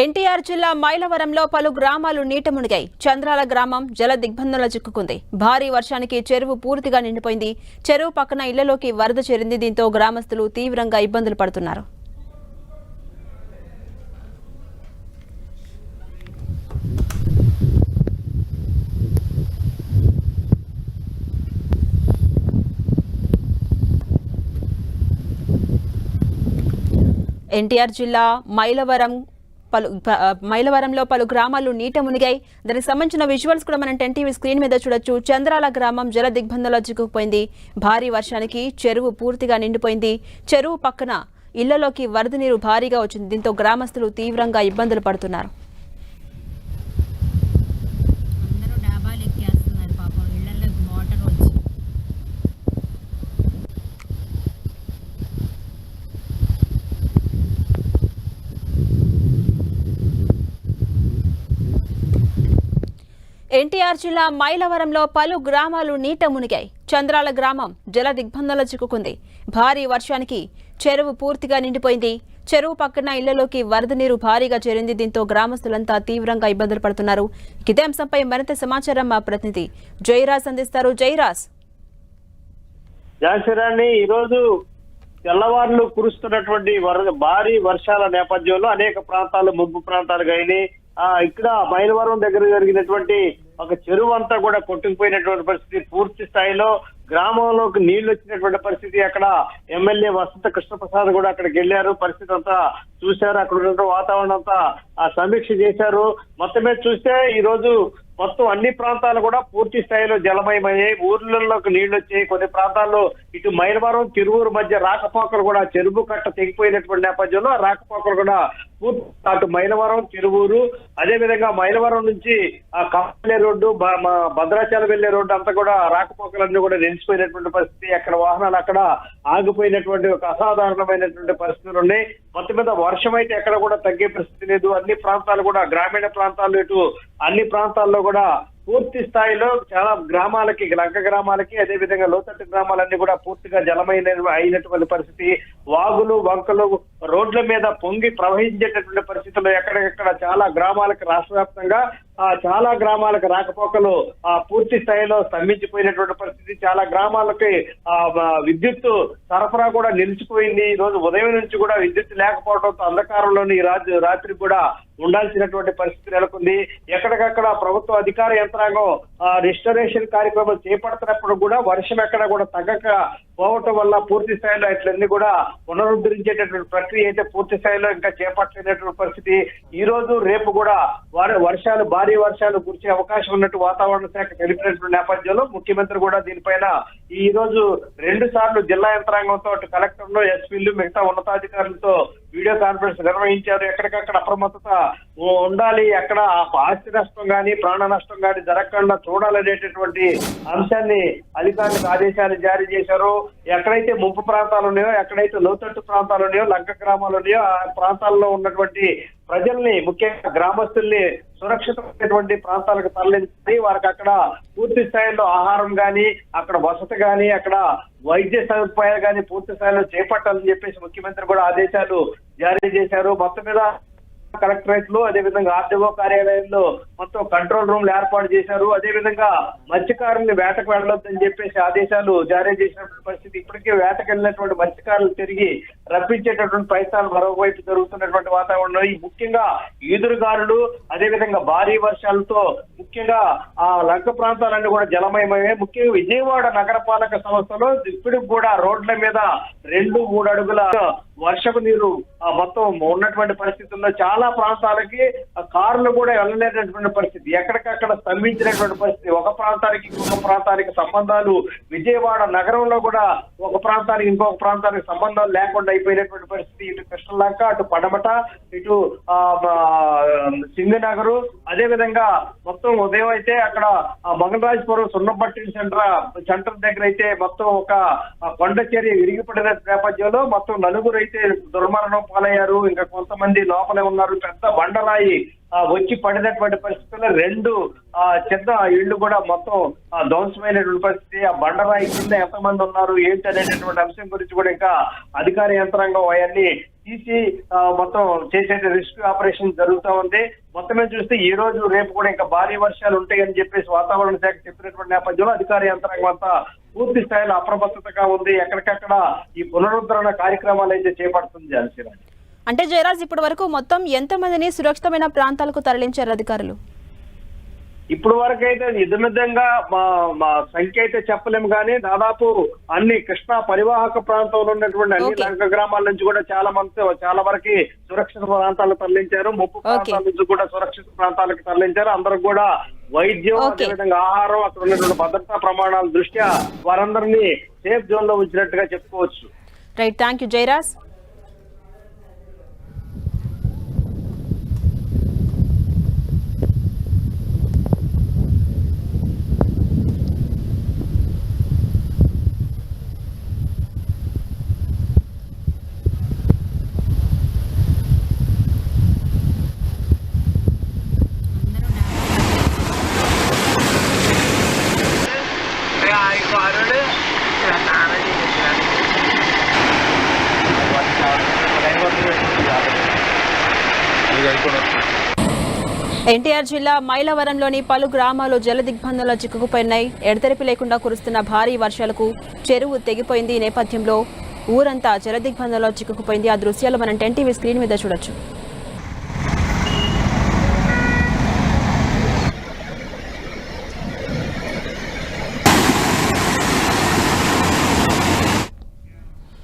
ఎన్టీఆర్ జిల్లా మైలవరంలో పలు గ్రామాలు నీట మునిగాయి. చంద్రాల గ్రామం జల దిగ్బంధంలో చిక్కుకుంది. భారీ వర్షానికి చెరువు పూర్తిగా నిండిపోయింది. చెరువు పక్కన ఇళ్లలోకి వరద చేరింది. దీంతో గ్రామస్తులు తీవ్రంగా ఇబ్బందులు పడుతున్నారు. ఎన్టీఆర్ జిల్లా మైలవరంలో పలు గ్రామాలు నీట మునిగాయి. దానికి సంబంధించిన విజువల్స్ కూడా మనం 10 టీవీ స్క్రీన్ మీద చూడొచ్చు. చంద్రాల గ్రామం జల దిగ్బంధంలో చిక్కుకుపోయింది. భారీ వర్షానికి చెరువు పూర్తిగా నిండిపోయింది. చెరువు పక్కన ఇళ్లలోకి వరద నీరు భారీగా వచ్చింది. దీంతో గ్రామస్తులు తీవ్రంగా ఇబ్బందులు పడుతున్నారు. ఎన్టీఆర్ జిల్లా మైలవరంలో పలు గ్రామాలు నీట మునిగాయి. చంద్రాల గ్రామం జల దిగ్బంధంలో చిక్కుకుంది. భారీ వర్షానికి చెరువు పూర్తిగా నిండిపోయింది. చెరువు పక్కన ఇళ్లలోకి వరద నీరు భారీగా చేరింది. దీంతో గ్రామస్తులంతా తీవ్రంగా ఇబ్బందులు పడుతున్నారు. ఇదే అంశంపై మరింత సమాచారం మా ప్రతినిధి జయరాజ్ అందిస్తారు. జయరాజ్, ఈరోజు తెల్లవారులు కురుస్తున్నటువంటి భారీ వర్షాల నేపథ్యంలో అనేక ప్రాంతాలు ముంపు ప్రాంతాలుగా అయినాయి. ఇక్కడ మైలవరం దగ్గర జరిగినటువంటి ఒక చెరువు అంతా కూడా కొట్టుకుపోయినటువంటి పరిస్థితి, పూర్తి స్థాయిలో గ్రామంలోకి నీళ్లు వచ్చినటువంటి పరిస్థితి. అక్కడ ఎమ్మెల్యే వసంత కృష్ణప్రసాద్ కూడా అక్కడికి వెళ్లారు, పరిస్థితి అంతా చూశారు, అక్కడ ఉన్న వాతావరణం అంతా సమీక్ష చేశారు. మొత్తం మీద చూస్తే ఈ రోజు మొత్తం అన్ని ప్రాంతాలు కూడా పూర్తి స్థాయిలో జలమయమయ్యాయి. ఊర్లలోకి నీళ్లు వచ్చాయి. కొన్ని ప్రాంతాల్లో ఇటు మైలవరం తిరువూరు మధ్య రాకపోకలు కూడా చెరువు కట్ట తెగిపోయినటువంటి నేపథ్యంలో రాకపోకలు కూడా పూర్తి అటు మైలవరం తిరువూరు, అదే విధంగా మైలవరం నుంచి కప్పలే రోడ్డు భద్రాచలం వెళ్లే రోడ్డు అంతా కూడా రాకపోకలన్నీ కూడా నిలిచిపోయినటువంటి పరిస్థితి. అక్కడ వాహనాలు అక్కడ ఆగిపోయినటువంటి ఒక అసాధారణమైనటువంటి పరిస్థితులు ఉన్నాయి. మొత్తం మీద వర్షం అయితే ఎక్కడ కూడా తగ్గే పరిస్థితి లేదు. అన్ని ప్రాంతాలు కూడా గ్రామీణ ప్రాంతాల్లో ఇటు అన్ని ప్రాంతాల్లో కూడా పూర్తి స్థాయిలో చాలా గ్రామాలకి, లంక గ్రామాలకి, అదే విధంగా లోతట్టు గ్రామాలన్నీ కూడా పూర్తిగా అయినటువంటి పరిస్థితి. వాగులు వంకలు రోడ్ల మీద పొంగి ప్రవహించేటటువంటి పరిస్థితుల్లో ఎక్కడెక్కడ చాలా గ్రామాలకు రాష్ట్ర వ్యాప్తంగా చాలా గ్రామాలకు రాకపోకలు పూర్తి స్థాయిలో స్తంభించిపోయినటువంటి పరిస్థితి. చాలా గ్రామాలకి విద్యుత్ సరఫరా కూడా నిలిచిపోయింది. ఈ రోజు ఉదయం నుంచి కూడా విద్యుత్ లేకపోవడంతో అంధకారంలోని రాత్రి కూడా ఉండాల్సినటువంటి పరిస్థితి నెలకొంది. ఎక్కడికక్కడ ప్రభుత్వ అధికార యంత్రాంగం రిస్టరేషన్ కార్యక్రమం చేపడుతున్నప్పుడు కూడా వర్షం ఎక్కడ కూడా తగ్గక పోవటం వల్ల పూర్తి స్థాయిలో ఇట్లన్నీ కూడా పునరుద్ధరించేటటువంటి ప్రక్రియ అయితే పూర్తి స్థాయిలో ఇంకా చేపట్టలేనటువంటి పరిస్థితి. ఈ రోజు రేపు కూడా భారీ వర్షాలు కురిసే అవకాశం ఉన్నట్టు వాతావరణ శాఖ తెలిపినటువంటి నేపథ్యంలో ముఖ్యమంత్రి కూడా దీనిపైన ఈ రోజు 2 సార్లు జిల్లా యంత్రాంగంతో కలెక్టర్లు, ఎస్పీలు, మిగతా ఉన్నతాధికారులతో వీడియో కాన్ఫరెన్స్ నిర్వహించారు. ఎక్కడికక్కడ అప్రమత్తత ఉండాలి, ఎక్కడ ఆస్తి నష్టం కానీ ప్రాణ నష్టం కానీ జరగకుండా చూడాలనేటటువంటి అంశాన్ని అధికారులకు ఆదేశాలు జారీ చేశారు. ఎక్కడైతే ముంపు ప్రాంతాలు ఉన్నాయో, ఎక్కడైతే లోతట్టు ప్రాంతాలు ఉన్నాయో, లంక గ్రామాలు ఉన్నాయో ఆ ప్రాంతాల్లో ఉన్నటువంటి ప్రజల్ని, ముఖ్యంగా గ్రామస్తుల్ని సురక్షితమైనటువంటి ప్రాంతాలకు తరలించి వారికి అక్కడ పూర్తి స్థాయిలో ఆహారం గాని, అక్కడ వసతి గాని, అక్కడ వైద్య సదుపాయాలు గాని పూర్తి స్థాయిలో చేపట్టాలని చెప్పేసి ముఖ్యమంత్రి కూడా ఆదేశాలు జారీ చేశారు. మొత్తం మీద కలెక్టరేట్ లో, అదే విధంగా ఆర్డీఓ కార్యాలయంలో మొత్తం కంట్రోల్ రూమ్లు ఏర్పాటు చేశారు. అదే విధంగా మత్స్యకారుల్ని వేటకు వెళ్ళొద్దని చెప్పేసి ఆదేశాలు జారీ చేసినటువంటి పరిస్థితి. ఇప్పటికే వేటకు వెళ్ళినటువంటి మత్స్యకారులు తిరిగి రప్పించేటటువంటి ప్రయత్నాలు మరోవైపు జరుగుతున్నటువంటి వాతావరణం. ముఖ్యంగా ఈదురుగాలులు, అదే విధంగా భారీ వర్షాలతో ముఖ్యంగా ఆ లంక ప్రాంతాలన్నీ కూడా జలమయమయ్యాయి. ముఖ్యంగా విజయవాడ నగరపాలక సంస్థలో ఇప్పటికి కూడా రోడ్ల మీద 2-3 అడుగుల వర్షపు నీరు మొత్తం ఉన్నటువంటి పరిస్థితుల్లో చాలా ప్రాంతాలకి కార్లు కూడా వెళ్ళలేనటువంటి పరిస్థితి. ఎక్కడికక్కడ స్తంభించినటువంటి పరిస్థితి. ఒక ప్రాంతానికి ఇంకొక ప్రాంతానికి సంబంధాలు, విజయవాడ నగరంలో కూడా ఒక ప్రాంతానికి ఇంకొక ప్రాంతానికి సంబంధాలు లేకుండా అయిపోయినటువంటి పరిస్థితి. ఇటు కృష్ణలంక, అటు పడమట, ఇటు సింగనగరు, అదే విధంగా మొత్తం ఉదయం అయితే అక్కడ మంగళరాజపురం సున్నపట్టి సెంటర్ దగ్గర అయితే మొత్తం ఒక కొండ చర్య విరిగిపడిన నేపథ్యంలో మొత్తం నలుగురు అయితే దుర్మరణం పాలయ్యారు. ఇంకా కొంతమంది లోపలే ఉన్నారు. పెద్ద బండరాయి వచ్చి పడినటువంటి పరిస్థితుల్లో 2 చిన్న ఇళ్లు కూడా మొత్తం ధ్వంసమైనటువంటి పరిస్థితి. ఆ బండరాయి కింద ఎంతమంది ఉన్నారు ఏంటి అనేటటువంటి అంశం గురించి కూడా ఇంకా అధికార యంత్రాంగం అవన్నీ తీసి మొత్తం చేసే రెస్క్యూ ఆపరేషన్ జరుగుతూ ఉంది. మొత్తం మీద చూస్తే ఈ రోజు రేపు కూడా ఇంకా భారీ వర్షాలు ఉంటాయని చెప్పేసి వాతావరణ శాఖ చెప్పినటువంటి నేపథ్యంలో అధికార యంత్రాంగం అంతా పూర్తి స్థాయిలో అప్రమత్తతగా ఉంది. ఎక్కడికక్కడ ఈ పునరుద్ధరణ కార్యక్రమాలు అయితే చేపడుతుంది అలసిరా. అంటే జయరాజ్, ఇప్పటి వరకు మొత్తం ఎంతమందిని సురక్షితమైన ప్రాంతాలకు తరలించారు అధికారులు? ఇప్పుడు వరకు అయితే ఇదమిద్దంగా మా సంఖ్య అయితే చెప్పలేము, కానీ దాదాపు అన్ని కృష్ణా పరివాహక ప్రాంతంలో ఉన్నటువంటి అన్ని లంక గ్రామాల నుంచి కూడా చాలా వరకు సురక్షిత ప్రాంతాలకు తరలించారు. ముప్పు ప్రాంతాల నుంచి కూడా సురక్షిత ప్రాంతాలకు తరలించారు. అందరూ కూడా వైద్యం, అదేవిధంగా ఆహారం, అక్కడ ఉన్నటువంటి భద్రతా ప్రమాణాల దృష్ట్యా వారందరినీ సేఫ్ జోన్ లో ఉంచినట్టుగా చెప్పుకోవచ్చు. Right, thank you Jayaraj. NTR జిల్లా మైలవరంలోని పలు గ్రామాలు జల దిగ్బంధంలో చిక్కుకుపోయినాయి. ఎడతెరిపి లేకుండా కురుస్తున్న భారీ వర్షాలకు చెరువు తెగిపోయింది. ఈ నేపథ్యంలో ఊరంతా జల దిగ్బంధంలో చిక్కుకుపోయింది. ఆ దృశ్యాలు మనం 10 టీవీ స్క్రీన్ మీద చూడొచ్చు.